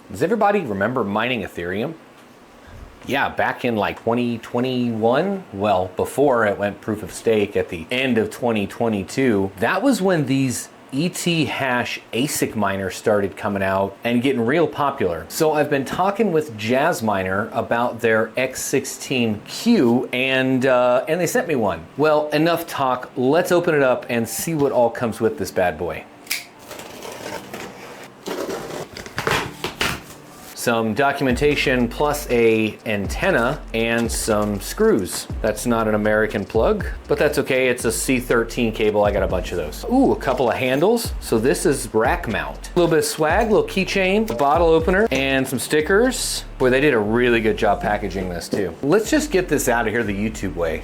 Does everybody remember mining Ethereum? Yeah, back in like 2021, well, before it went proof of stake at the end of 2022, that was when these ETH ASIC miners started coming out and getting real popular. So I've been talking with Jasminer about their X16-Q and they sent me one. Well, enough talk, let's open it up and see what all comes with this bad boy. Some documentation plus a antenna and some screws. That's not an American plug, but that's okay. It's a C13 cable. I got a bunch of those. Ooh, a couple of handles. So this is rack mount. A little bit of swag, little keychain, a bottle opener, and some stickers. Boy, they did a really good job packaging this too. Let's just get this out of here the YouTube way.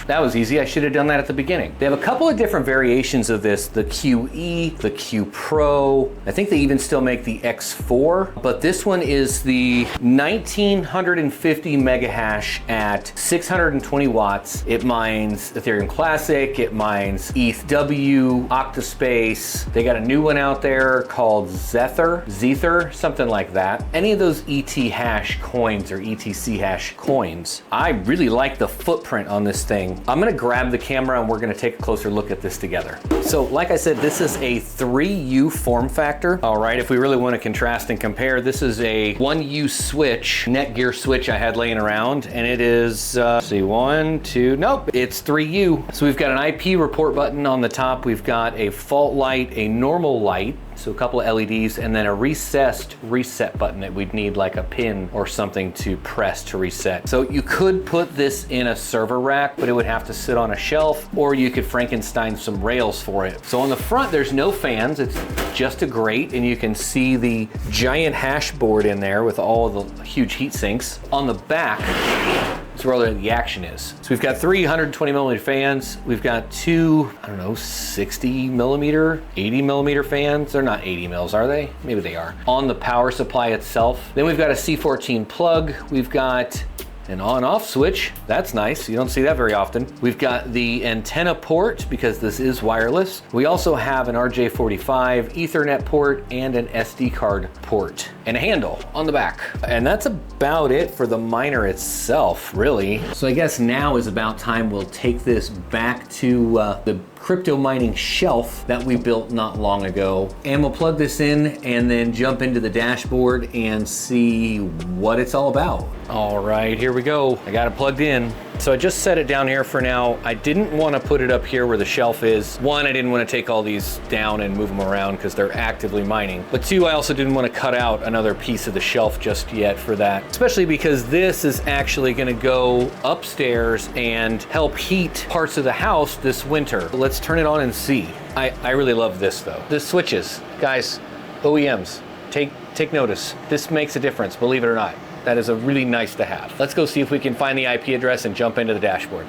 That was easy. I should have done that at the beginning. They have a couple of different variations of this, the QE, the Q Pro. I think they even still make the X4, but this one is the 1950 mega hash at 620 watts. It mines Ethereum Classic, it mines ETHW, Octaspace. They got a new one out there called Zether, something like that. Any of those ET hash coins or ETC hash coins. I really like the footprint on this thing. I'm gonna grab the camera and we're gonna take a closer look at this together. So like I said, this is a 3U form factor. All right, if we really wanna contrast and compare, this is a 1U switch, Netgear switch I had laying around, and it is, see, 1, 2, nope, it's 3U. So we've got an IP report button on the top. We've got a fault light, a normal light, so a couple of LEDs, and then a recessed reset button that we'd need like a pin or something to press to reset. So you could put this in a server rack, but it would have to sit on a shelf, or you could Frankenstein some rails for it. So on the front, there's no fans. It's just a grate, and you can see the giant hash board in there with all of the huge heat sinks. On the back, that's where all the action is. So we've got 320 millimeter fans. We've got two, I don't know, 60 millimeter, 80 millimeter fans. They're not 80 mils, are they? Maybe they are. On the power supply itself. Then we've got a C14 plug. We've got an on-off switch. That's nice. You don't see that very often. We've got the antenna port because this is wireless. We also have an RJ45 Ethernet port and an SD card port and a handle on the back. And that's about it for the miner itself, really. So I guess now is about time we'll take this back to the crypto mining shelf that we built not long ago. And we'll plug this in and then jump into the dashboard and see what it's all about. All right, here we go. I got it plugged in. So I just set it down here for now. I didn't want to put it up here where the shelf is. One, I didn't want to take all these down and move them around because they're actively mining. But two, I also didn't want to cut out another piece of the shelf just yet for that. Especially because this is actually going to go upstairs and help heat parts of the house this winter. Let's turn it on and see. I really love this though. The switches, guys, OEMs, take notice. This makes a difference, believe it or not. That is a really nice to have. Let's go see if we can find the IP address and jump into the dashboard.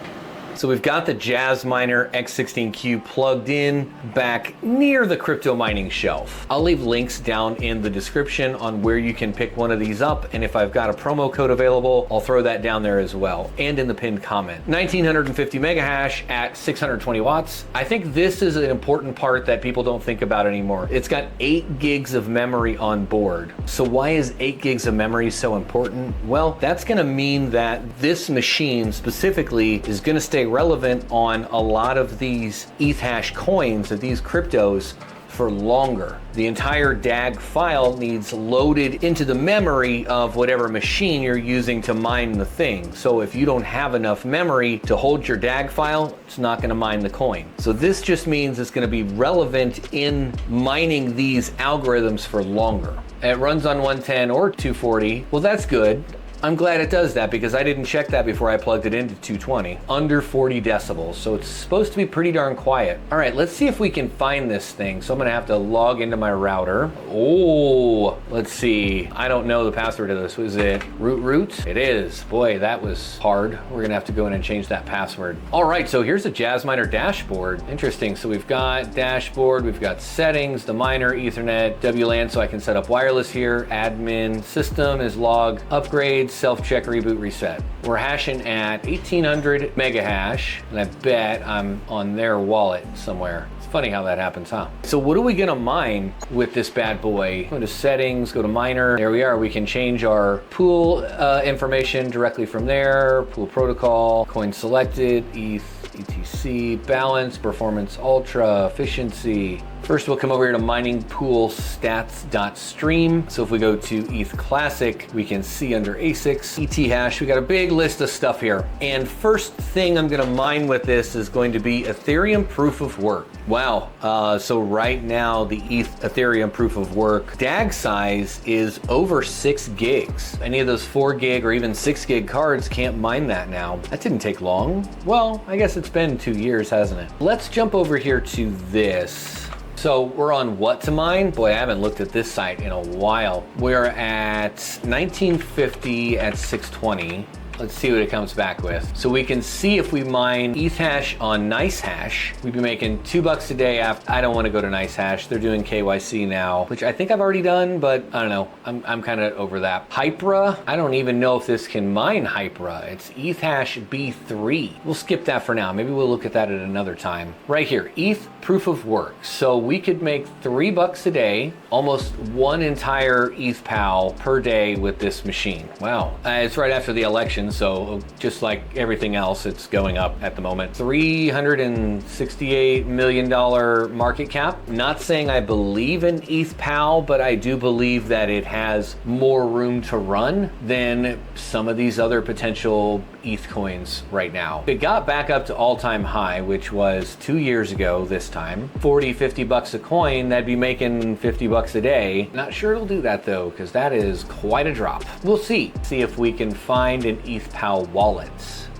So we've got the Jasminer X16-Q plugged in back near the crypto mining shelf. I'll leave links down in the description on where you can pick one of these up. And if I've got a promo code available, I'll throw that down there as well. And in the pinned comment. 1950 mega hash at 620 watts. I think this is an important part that people don't think about anymore. It's got 8 gigs of memory on board. So why is 8 gigs of memory so important? Well, that's gonna mean that this machine specifically is gonna stay relevant on a lot of these ETH hash coins, of these cryptos, for longer. The entire DAG file needs loaded into the memory of whatever machine you're using to mine the thing. So if you don't have enough memory to hold your DAG file, it's not gonna mine the coin. So this just means it's gonna be relevant in mining these algorithms for longer. It runs on 110 or 240. Well, that's good. I'm glad it does that because I didn't check that before I plugged it into 220. Under 40 decibels, so it's supposed to be pretty darn quiet. All right, let's see if we can find this thing. So I'm gonna have to log into my router. Oh, let's see. I don't know the password to this. Was it root? It is. Boy, that was hard. We're gonna have to go in and change that password. All right, so here's a Jasminer dashboard. Interesting, so we've got dashboard, we've got settings, the miner, Ethernet, WLAN, so I can set up wireless here. Admin, system is log, upgrades, self-check, reboot, reset. We're hashing at 1800 mega hash, and I bet I'm on their wallet somewhere. It's funny how that happens, huh? So what are we gonna mine with this bad boy? Go to settings, go to miner. There we are. We can change our pool information directly from there. Pool protocol, coin selected, ETH, ETC, balance, performance ultra, efficiency. First, we'll come over here to mining pool stats.stream. So if we go to ETH Classic, we can see under ASICs, ET hash, we got a big list of stuff here. And first thing I'm gonna mine with this is going to be Ethereum Proof of Work. Wow, so right now the Ethereum Proof of Work DAG size is over 6 gigs. Any of those 4 gig or even 6 gig cards can't mine that now. That didn't take long. Well, I guess it's been 2 years, hasn't it? Let's jump over here to this. So we're on what to mine? Boy, I haven't looked at this site in a while. We're at 1950 at 620. Let's see what it comes back with. So we can see if we mine ETH hash on NiceHash, we'd be making $2 a day after. I don't want to go to NiceHash. They're doing KYC now, which I think I've already done, but I don't know. I'm kind of over that. Hypera, I don't even know if this can mine Hypera. It's ETH hash B3. We'll skip that for now. Maybe we'll look at that at another time. Right here, ETH Proof of Work. So we could make $3 a day, almost one entire ETH PAL per day with this machine. Wow. It's right after the election, so just like everything else, it's going up at the moment. $368 million market cap. Not saying I believe in ETH PAL, but I do believe that it has more room to run than some of these other potential ETH coins right now. It got back up to all-time high, which was 2 years ago this time. 40, 50 bucks a coin, that'd be making 50 bucks a day. Not sure it'll do that though, because that is quite a drop. We'll see. See if we can find an ETH PAL wallet.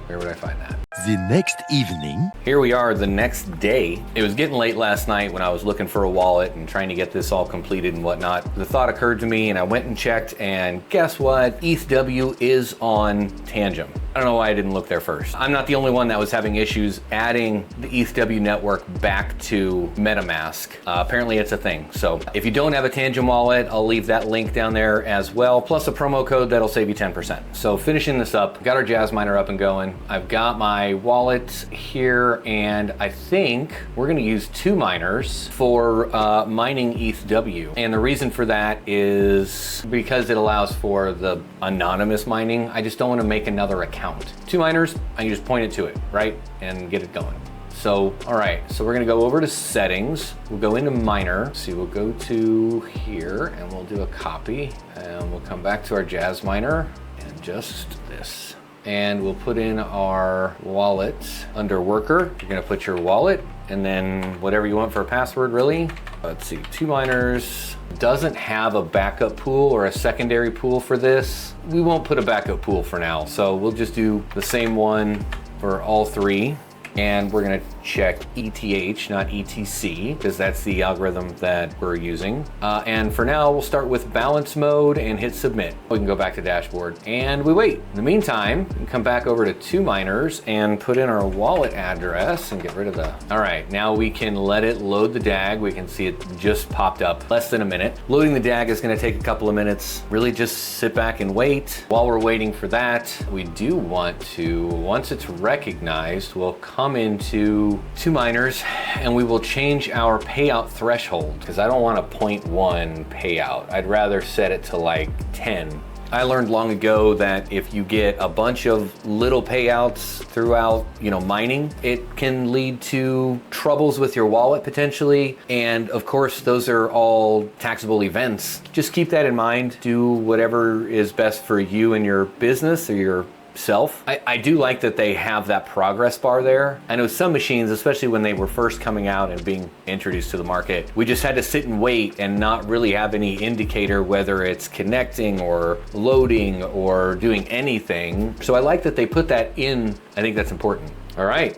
Where would I find that? The next evening. Here we are the next day. It was getting late last night when I was looking for a wallet and trying to get this all completed and whatnot. The thought occurred to me and I went and checked, and guess what? ETHW is on Tangem. I don't know why I didn't look there first. I'm not the only one that was having issues adding the ETHW network back to MetaMask. Apparently it's a thing. So if you don't have a Tangem wallet, I'll leave that link down there as well, plus a promo code that'll save you 10%. So finishing this up, got our Jasminer up and going. I've got my wallet here, and I think we're gonna use 2 miners for mining ETHW. And the reason for that is because it allows for the anonymous mining. I just don't wanna make another account. 2 miners, I can just point it to it, right? And get it going. So, all right, so we're gonna go over to settings. We'll go into miner. See, we'll go to here and we'll do a copy, and we'll come back to our Jasminer and just this. And we'll put in our wallet under worker. You're gonna put your wallet and then whatever you want for a password, really. Let's see, 2 miners. Doesn't have a backup pool or a secondary pool for this. We won't put a backup pool for now. So we'll just do the same one for all 3. And we're gonna check ETH, not ETC, because that's the algorithm that we're using. And for now, we'll start with balance mode and hit submit. We can go back to dashboard and we wait. In the meantime, we can come back over to 2 miners and put in our wallet address and get rid of the... All right, now we can let it load the DAG. We can see it just popped up, less than a minute. Loading the DAG is gonna take a couple of minutes. Really just sit back and wait. While we're waiting for that, we do want to, once it's recognized, we'll come into 2 miners and we will change our payout threshold, because I don't want a 0.1 payout. I'd rather set it to like 10. I learned long ago that if you get a bunch of little payouts throughout, mining, it can lead to troubles with your wallet potentially. And of course, those are all taxable events. Just keep that in mind. Do whatever is best for you and your business or your self. I do like that they have that progress bar there. I know some machines, especially when they were first coming out and being introduced to the market, we just had to sit and wait and not really have any indicator whether it's connecting or loading or doing anything. So I like that they put that in. I think that's important. All right,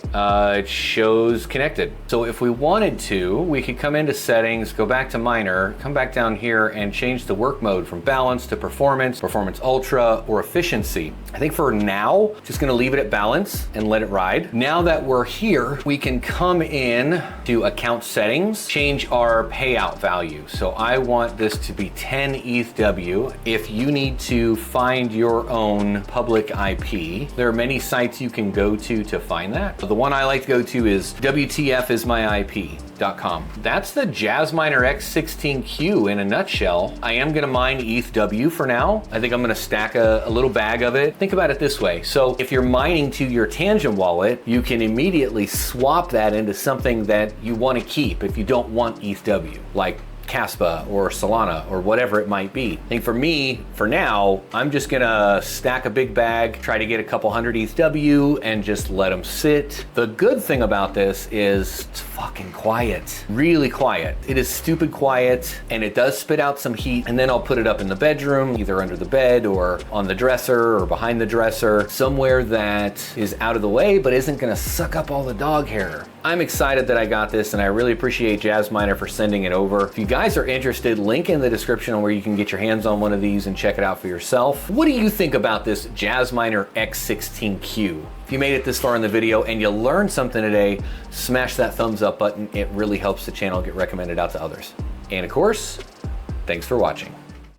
it shows connected. So if we wanted to, we could come into settings, go back to miner, come back down here and change the work mode from balance to performance, performance ultra, or efficiency. I think for now, just gonna leave it at balance and let it ride. Now that we're here, we can come in to account settings, change our payout value. So I want this to be 10 ETHW. If you need to find your own public IP, there are many sites you can go to find that. The one I like to go to is WTFismyIP.com. That's the Jasminer X16-Q in a nutshell. I am gonna mine ETHW for now. I think I'm gonna stack a little bag of it. Think about it this way. So if you're mining to your Tangent wallet, you can immediately swap that into something that you wanna keep if you don't want ETHW, like Caspa or Solana or whatever it might be. I think for me, for now, I'm just gonna stack a big bag, try to get a couple hundred ETHW and just let them sit. The good thing about this is it's fucking quiet, really quiet. It is stupid quiet and it does spit out some heat, and then I'll put it up in the bedroom, either under the bed or on the dresser or behind the dresser, somewhere that is out of the way but isn't gonna suck up all the dog hair. I'm excited that I got this and I really appreciate Jasminer for sending it over. If you guys are interested, link in the description on where you can get your hands on one of these and check it out for yourself. What do you think about this Jasminer X16-Q? If you made it this far in the video and you learned something today, smash that thumbs up button. It really helps the channel get recommended out to others. And of course, thanks for watching.